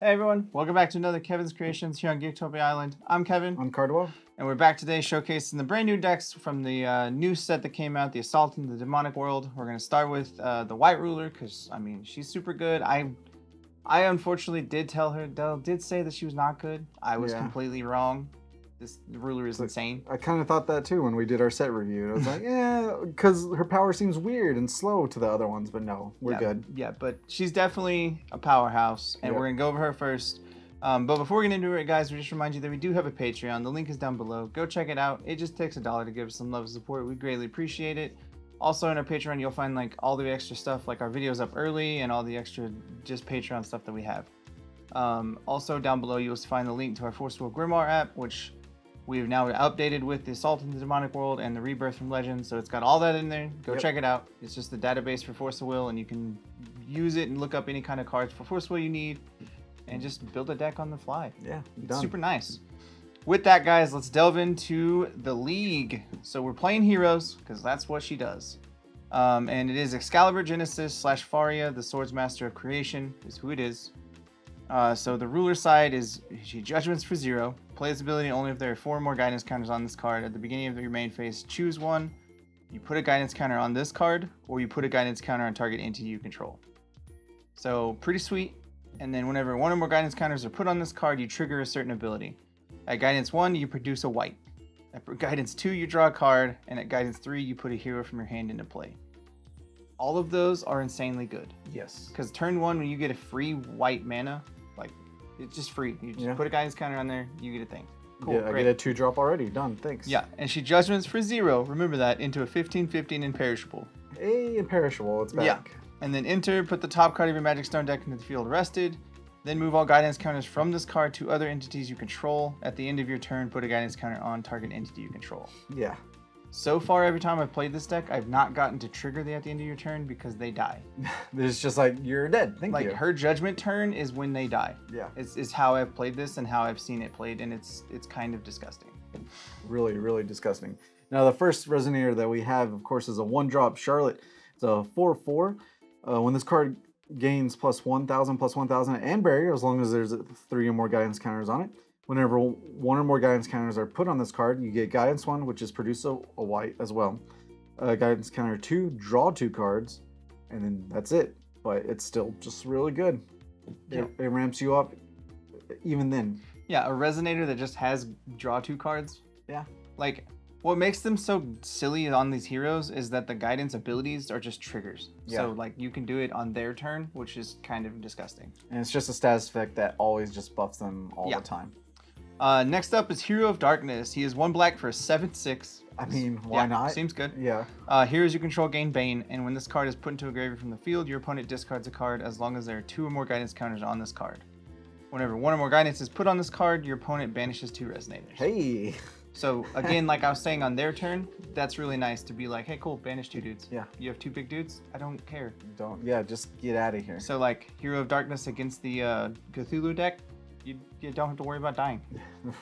Hey everyone, welcome back to another Kevin's Creations here on Geektopia Island. I'm Kevin. I'm Cardwell. And we're back today showcasing the brand new decks from the new set that came out, the Assault into the Demonic World. We're going to start with the White Ruler because, I mean, she's super good. I unfortunately did tell her, did say that she was not good. I was completely wrong. This ruler is insane. I kind of thought that too when we did our set review. I was like, yeah, because her power seems weird and slow to the other ones, but no, we're good. Yeah, but she's definitely a powerhouse, and we're going to go over her first. But before we get into it, guys, we just remind you that we do have a Patreon. The link is down below. Go check it out. It just takes $1 to give us some love and support. We greatly appreciate it. Also, in our Patreon, you'll find like all the extra stuff, like our videos up early and all the extra just Patreon stuff that we have. Also, down below, you'll find the link to our Forceful Grimoire app, which we've now updated with the Assault in the Demonic World and the Rebirth from Legends, so it's got all that in there. Go check it out. It's just the database for Force of Will, and you can use it and look up any kind of cards for Force of Will you need, and just build a deck on the fly. Yeah, it's super nice. With that, guys, let's delve into the League. So we're playing heroes, because that's what she does. And it is Excalibur Genesis / Faria, the Swordsmaster of Creation, is who it is. So the ruler side is she judgments for 0. Play this ability only if there are 4 more guidance counters on this card. At the beginning of your main phase, choose one. You put a guidance counter on this card, or you put a guidance counter on target entity you control. So pretty sweet. And then whenever 1 or more guidance counters are put on this card, you trigger a certain ability. At guidance 1, you produce a white. At guidance 2, you draw a card. And at guidance 3, you put a hero from your hand into play. All of those are insanely good. Yes. Because turn 1, when you get a free white mana, like, it's just free. You just put a guidance counter on there, you get a thing. Cool, yeah, great. I get a 2-drop already. Done, thanks. Yeah, and she judgments for 0, remember that, into a 15/15 imperishable. Hey, imperishable, it's back. Yeah, and then enter, put the top card of your Magic Stone deck into the field rested. Then move all guidance counters from this card to other entities you control. At the end of your turn, put a guidance counter on target entity you control. Yeah. So far, every time I've played this deck, I've not gotten to trigger the at the end of your turn because they die. It's just like, you're dead, thank you. Like, her judgment turn is when they die. Yeah. It's how I've played this and how I've seen it played, and it's kind of disgusting. Really, really disgusting. Now, the first Resonator that we have, of course, is a 1-drop Charlotte. It's a 4/4. When this card gains +1000, +1000, and barrier, as long as there's 3 or more guidance counters on it. Whenever 1 or more guidance counters are put on this card, you get guidance 1, which is produce a white as well. Guidance counter 2, draw 2 cards, and then that's it. But it's still just really good. Yeah. It ramps you up even then. Yeah, a Resonator that just has draw 2 cards. Yeah. Like, what makes them so silly on these heroes is that the guidance abilities are just triggers. Yeah. So, like, you can do it on their turn, which is kind of disgusting. And it's just a status effect that always just buffs them all the time. Next up is Hero of Darkness. He is 1 black for a 7/6. I mean, why not? Seems good. Yeah. Heroes you control gain Bane, and when this card is put into a graveyard from the field, your opponent discards a card as long as there are 2 or more guidance counters on this card. Whenever 1 or more guidance is put on this card, your opponent banishes 2 Resonators. Hey. So again, like I was saying on their turn, that's really nice to be like, hey, cool, banish 2 dudes. Yeah. You have 2 big dudes? I don't care. Just get out of here. So like Hero of Darkness against the Cthulhu deck, you don't have to worry about dying.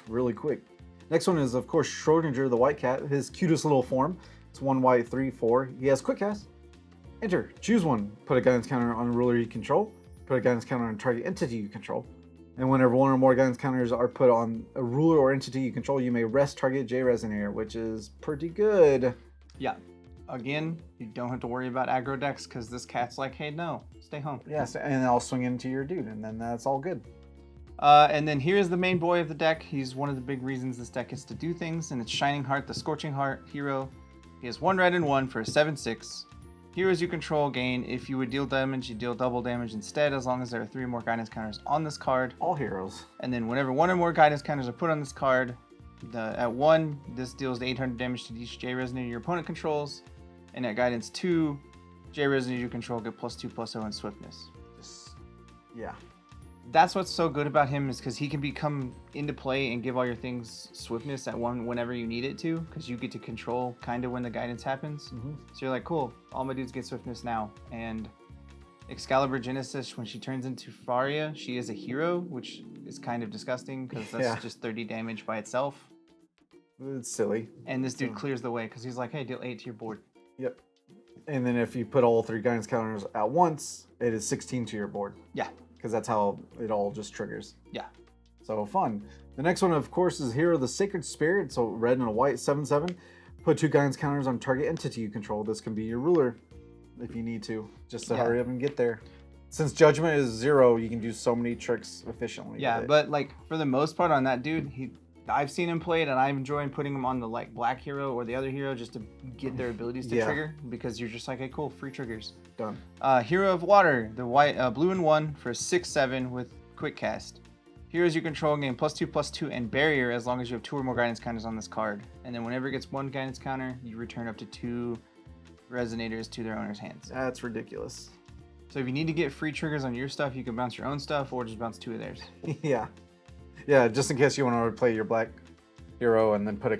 Really quick. Next one is, of course, Schrödinger, the white cat. His cutest little form. It's 1 white, 3/4. He has quick cast. Enter. Choose one. Put a guidance counter on a ruler you control. Put a guidance counter on a target entity you control. And whenever 1 or more guidance counters are put on a ruler or entity you control, you may rest target J Resonator, which is pretty good. Yeah. Again, you don't have to worry about aggro decks because this cat's like, hey, no, stay home. Yes, and I'll swing into your dude, and then that's all good. And then here's the main boy of the deck. He's one of the big reasons this deck is to do things, and it's Shining Heart, the Scorching Heart hero. He has 1 red and 1 for a 7/6. Heroes you control gain. If you would deal damage, you deal double damage instead, as long as there are 3 or more guidance counters on this card. All heroes. And then whenever 1 or more guidance counters are put on this card, at 1, this deals 800 damage to each J Resonator your opponent controls. And at guidance 2, J Resonator you control get +2/+0 in swiftness. Yeah. That's what's so good about him, is because he can become into play and give all your things swiftness at 1 whenever you need it to, because you get to control kind of when the guidance happens. So you're like, cool, all my dudes get swiftness now. And Excalibur Genesis, when she turns into Faria, she is a hero, which is kind of disgusting because that's just 30 damage by itself. It's silly. And this dude clears the way because he's like, hey, deal 8 to your board. Yep. And then if you put all 3 guidance counters at once, it is 16 to your board. Yeah. because that's how it all just triggers. Yeah. So fun. The next one, of course, is Hero of the Sacred Spirit. So red and a white, 7/7. Put 2 guidance counters on target entity you control. This can be your ruler if you need to, just to hurry up and get there. Since Judgment is 0, you can do so many tricks efficiently. Yeah, but like for the most part on that dude, I've seen him play it, and I'm enjoying putting him on the like black hero or the other hero just to get their abilities to trigger, because you're just like, hey, cool, free triggers. Done. Hero of Water, the white, blue and 1 for 6/7 with quick cast. Heroes you control gain +2/+2 and barrier as long as you have 2 or more guidance counters on this card. And then whenever it gets 1 guidance counter, you return up to 2 Resonators to their owner's hands. That's ridiculous. So if you need to get free triggers on your stuff, you can bounce your own stuff or just bounce 2 of theirs. Yeah. Yeah, just in case you want to play your black hero and then put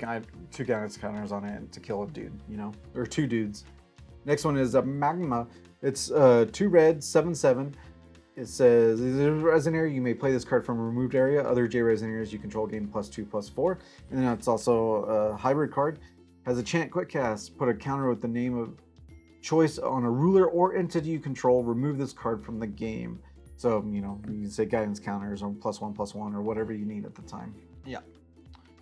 2 guidance counters on it to kill a dude, you know, or 2 dudes. Next one is a Magna. It's 2 red, 7/7. It says, as a Resonator, you may play this card from a removed area. Other J Resonators you control gain +2/+4. And then it's also a hybrid card. Has a chant quick cast. Put a counter with the name of choice on a ruler or entity you control. Remove this card from the game. So, you know, you can say guidance counters or +1/+1 or whatever you need at the time. Yeah.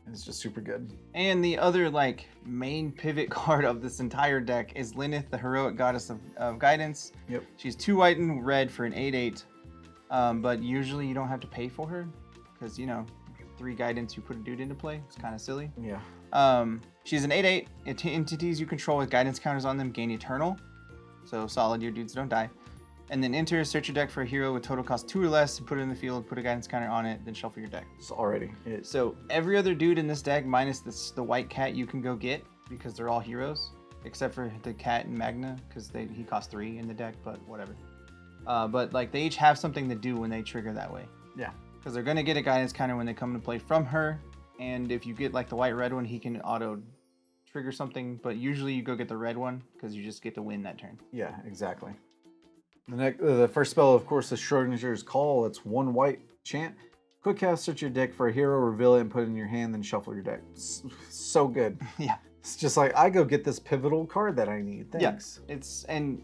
And it's just super good. And the other like main pivot card of this entire deck is Lenneth, the heroic goddess of guidance. Yep. She's 2 white and red for an 8/8. But usually you don't have to pay for her because, you know, 3 guidance, you put a dude into play. It's kind of silly. Yeah. She's an 8/8. Entities you control with guidance counters on them gain eternal. So solid, your dudes don't die. And then enter, search your deck for a hero with total cost 2 or less, and put it in the field, put a guidance counter on it, then shuffle your deck. It's already. So every other dude in this deck, minus the white cat, you can go get because they're all heroes, except for the cat and Magna, because he costs 3 in the deck, but whatever. But like they each have something to do when they trigger that way. Yeah. Because they're gonna get a guidance counter when they come to play from her, and if you get like the white red one, he can auto trigger something. But usually you go get the red one because you just get to win that turn. Yeah, exactly. The first spell, of course, is Schrödinger's Call. It's 1 white chant. Quick cast, search your deck for a hero, reveal it, and put it in your hand, then shuffle your deck. It's so good. Yeah. It's just like, I go get this pivotal card that I need. Thanks. Yeah. And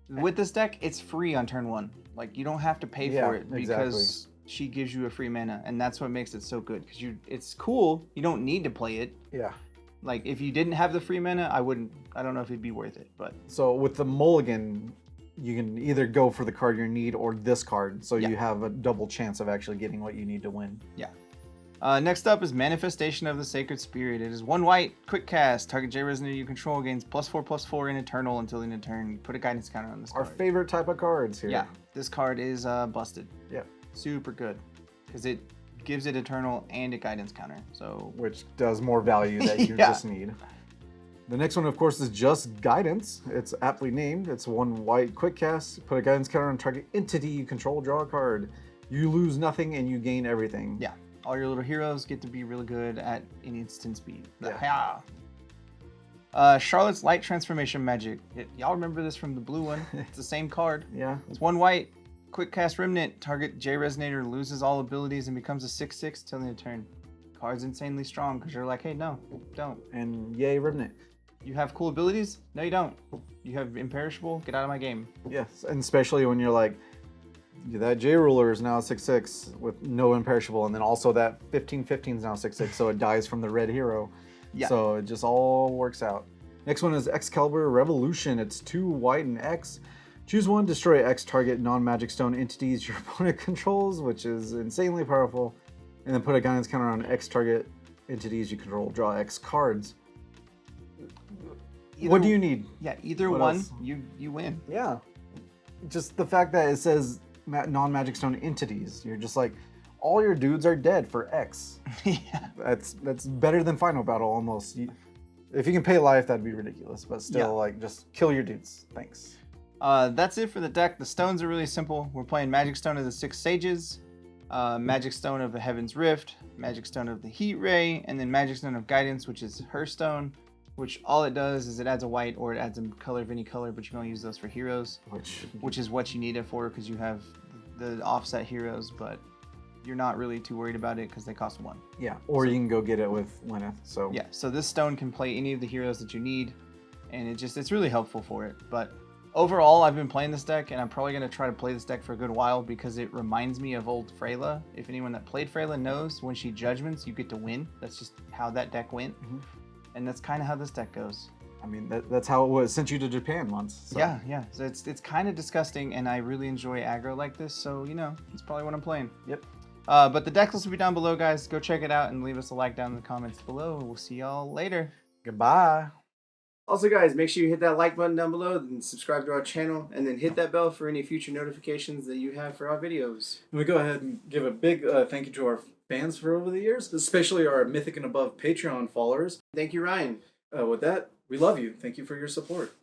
with this deck, it's free on turn 1. Like you don't have to pay for it because she gives you a free mana, and that's what makes it so good. Because it's cool. You don't need to play it. Yeah. Like if you didn't have the free mana, I don't know if it'd be worth it. But so with the mulligan, you can either go for the card you need or this card, so you have a double chance of actually getting what you need to win. Yeah. Next up is Manifestation of the Sacred Spirit. It is 1 white, quick cast. Target J Resonator you control gains +4/+4 in Eternal until end of turn. Put a guidance counter on this card. Our favorite type of cards here. Yeah, this card is busted. Yeah. Super good because it gives it Eternal and a guidance counter. So which does more value that you just need. The next one, of course, is just Guidance. It's aptly named. It's 1 white quick cast. Put a guidance counter on target entity you control. Draw a card. You lose nothing and you gain everything. Yeah. All your little heroes get to be really good at an instant speed. Yeah. Charlotte's Light Transformation Magic. Y'all remember this from the blue one. It's the same card. Yeah. It's 1 white, quick cast Remnant. Target J Resonator loses all abilities and becomes a 6/6 till the end of turn. Card's insanely strong because you're like, hey, no, don't. And yay, Remnant. You have cool abilities? No, you don't. You have Imperishable? Get out of my game. Yes, and especially when you're like, that J Ruler is now 6/6 with no Imperishable, and then also that 15/15 is now 6/6, so it dies from the red hero. Yeah. So it just all works out. Next one is Excalibur Revolution. It's 2 white and X. Choose 1, destroy X target non-magic stone entities your opponent controls, which is insanely powerful. And then put a guidance counter on X target entities you control. Draw X cards. What do you need? Yeah, either one, you win. Yeah. Just the fact that it says non-magic stone entities. You're just like, all your dudes are dead for X. Yeah. That's better than Final Battle almost. If you can pay life, that'd be ridiculous. But still, like, just kill your dudes. Thanks. That's it for the deck. The stones are really simple. We're playing Magic Stone of the 6 Sages, Magic Stone of the Heaven's Rift, Magic Stone of the Heat Ray, and then Magic Stone of Guidance, which is her stone. Which all it does is it adds a white or it adds a color of any color, but you can only use those for heroes, which is what you need it for because you have the offset heroes, but you're not really too worried about it because they cost 1. Yeah, or you can go get it with Lenneth. So yeah, so this stone can play any of the heroes that you need, and it's really helpful for it. But Overall, I've been playing this deck, and I'm probably going to try to play this deck for a good while because it reminds me of old Freyla. If anyone that played Freyla knows, when she judgments, you get to win. That's just how that deck went. And that's kind of how this deck goes. I mean, that's how it was. Sent you to Japan once. So. Yeah. So it's kind of disgusting, and I really enjoy aggro like this, so, you know, it's probably what I'm playing. Yep. But the deck list will be down below, guys. Go check it out and leave us a like down in the comments below. We'll see y'all later. Goodbye. Also, guys, make sure you hit that like button down below and subscribe to our channel, and then hit that bell for any future notifications that you have for our videos. And we go ahead and give a big thank you to our fans for over the years, especially our Mythic and Above Patreon followers. Thank you, Ryan. With that, we love you. Thank you for your support.